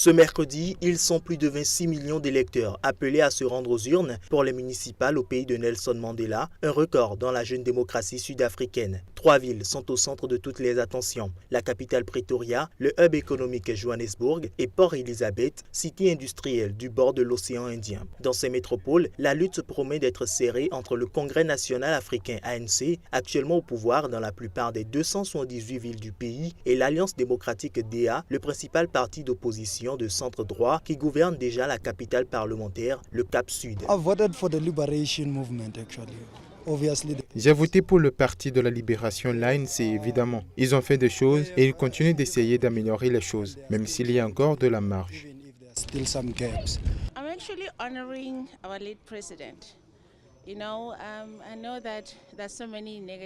Ce mercredi, ils sont plus de 26 millions d'électeurs appelés à se rendre aux urnes pour les municipales au pays de Nelson Mandela, un record dans la jeune démocratie sud-africaine. 3 villes sont au centre de toutes les attentions. La capitale Pretoria, le hub économique Johannesburg et Port Elizabeth, cité industrielle du bord de l'océan Indien. Dans ces métropoles, la lutte promet d'être serrée entre le Congrès national africain ANC, actuellement au pouvoir dans la plupart des 278 villes du pays, et l'Alliance démocratique DA, le principal parti d'opposition de centre-droit qui gouverne déjà la capitale parlementaire, le Cap Sud. J'ai voté pour le Parti de la Libération, l'ANC, évidemment. Ils ont fait des choses et ils continuent d'essayer d'améliorer les choses, même s'il y a encore de la marge.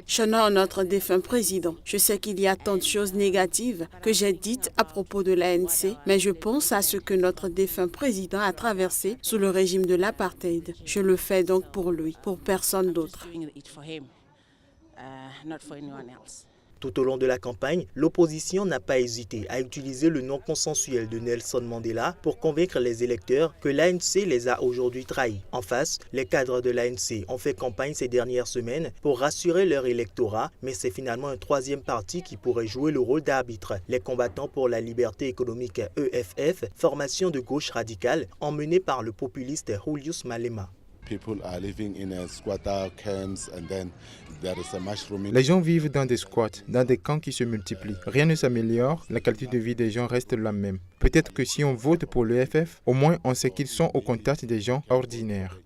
J'honore notre défunt président. Je sais qu'il y a tant de choses négatives que j'ai dites à propos de l'ANC, mais je pense à ce que notre défunt président a traversé sous le régime de l'apartheid. Je le fais donc pour lui, pour personne d'autre. Tout au long de la campagne, l'opposition n'a pas hésité à utiliser le nom consensuel de Nelson Mandela pour convaincre les électeurs que l'ANC les a aujourd'hui trahis. En face, les cadres de l'ANC ont fait campagne ces dernières semaines pour rassurer leur électorat, mais c'est finalement un troisième parti qui pourrait jouer le rôle d'arbitre. Les combattants pour la liberté économique EFF, formation de gauche radicale, emmenée par le populiste Julius Malema. Les gens vivent dans des squats, dans des camps qui se multiplient. Rien ne s'améliore, la qualité de vie des gens reste la même. Peut-être que si on vote pour l'EFF, au moins on sait qu'ils sont au contact des gens ordinaires.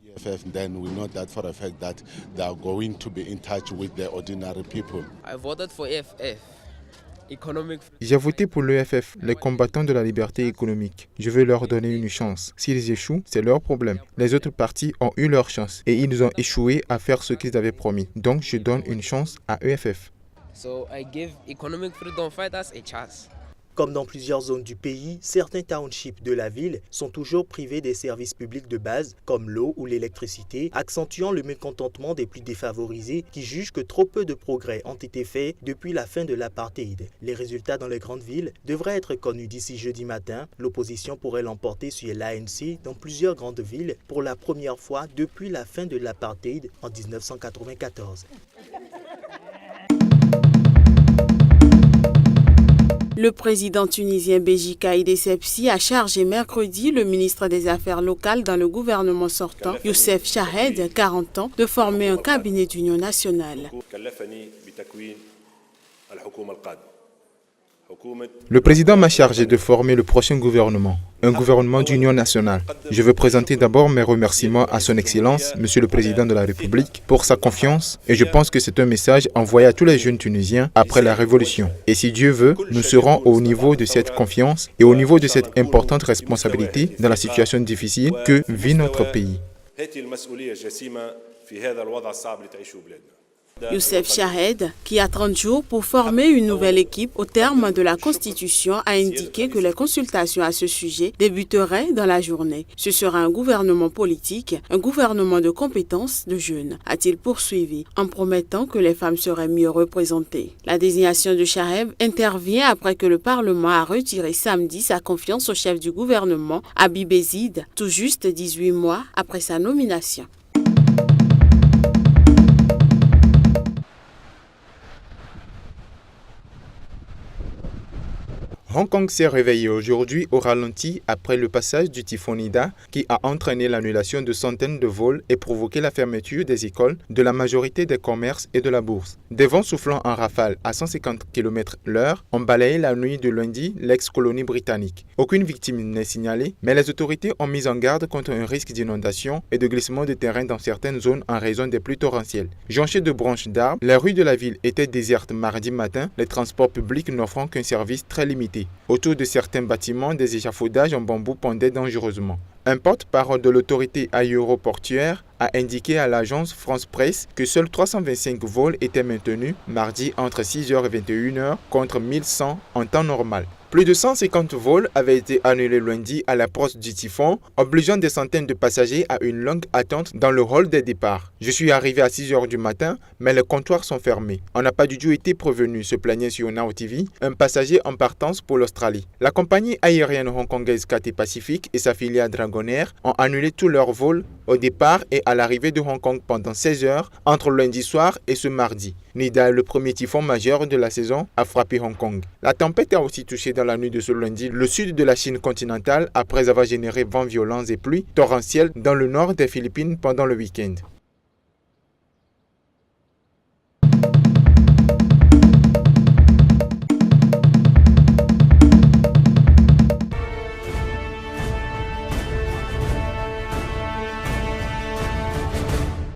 J'ai voté pour l'EFF, les combattants de la liberté économique. Je veux leur donner une chance. S'ils échouent, c'est leur problème. Les autres partis ont eu leur chance et ils ont échoué à faire ce qu'ils avaient promis. Donc je donne une chance à EFF. Comme dans plusieurs zones du pays, certains townships de la ville sont toujours privés des services publics de base comme l'eau ou l'électricité, accentuant le mécontentement des plus défavorisés qui jugent que trop peu de progrès ont été faits depuis la fin de l'apartheid. Les résultats dans les grandes villes devraient être connus d'ici jeudi matin. L'opposition pourrait l'emporter sur l'ANC dans plusieurs grandes villes pour la première fois depuis la fin de l'apartheid en 1994. Le président tunisien Béji Caïd Essebsi a chargé mercredi le ministre des Affaires locales dans le gouvernement sortant, Youssef Chahed, 40 ans, de former un cabinet d'union nationale. Le président m'a chargé de former le prochain gouvernement, un gouvernement d'union nationale. Je veux présenter d'abord mes remerciements à son Excellence, Monsieur le Président de la République, pour sa confiance et je pense que c'est un message envoyé à tous les jeunes Tunisiens après la Révolution. Et si Dieu veut, nous serons au niveau de cette confiance et au niveau de cette importante responsabilité dans la situation difficile que vit notre pays. Youssef Chahed, qui a 30 jours pour former une nouvelle équipe au terme de la Constitution, a indiqué que les consultations à ce sujet débuteraient dans la journée. Ce sera un gouvernement politique, un gouvernement de compétences de jeunes, a-t-il poursuivi, en promettant que les femmes seraient mieux représentées. La désignation de Chahed intervient après que le Parlement a retiré samedi sa confiance au chef du gouvernement, Habib Ezid, tout juste 18 mois après sa nomination. Hong Kong s'est réveillé aujourd'hui au ralenti après le passage du typhon Ida qui a entraîné l'annulation de centaines de vols et provoqué la fermeture des écoles, de la majorité des commerces et de la bourse. Des vents soufflant en rafale à 150 km/h ont balayé la nuit de lundi l'ex-colonie britannique. Aucune victime n'est signalée, mais les autorités ont mis en garde contre un risque d'inondation et de glissement de terrain dans certaines zones en raison des pluies torrentielles. Jonchées de branches d'arbres, les rues de la ville étaient désertes mardi matin, les transports publics n'offrant qu'un service très limité. Autour de certains bâtiments, des échafaudages en bambou pendaient dangereusement. Un porte-parole de l'autorité aéroportuaire a indiqué à l'agence France Presse que seuls 325 vols étaient maintenus mardi entre 6h et 21h contre 1100 en temps normal. Plus de 150 vols avaient été annulés lundi à l'approche du typhon, obligeant des centaines de passagers à une longue attente dans le hall des départs. Je suis arrivé à 6h du matin, mais les comptoirs sont fermés. On n'a pas du tout été prévenu, se plaignait sur Now TV, un passager en partance pour l'Australie. La compagnie aérienne hongkongaise Cathay Pacific et sa filiale Dragonair ont annulé tous leurs vols au départ et à l'arrivée de Hong Kong pendant 16 heures entre lundi soir et ce mardi. Nida, le premier typhon majeur de la saison, a frappé Hong Kong. La tempête a aussi touché dans la nuit de ce lundi le sud de la Chine continentale après avoir généré vents violents et pluies torrentielles dans le nord des Philippines pendant le week-end.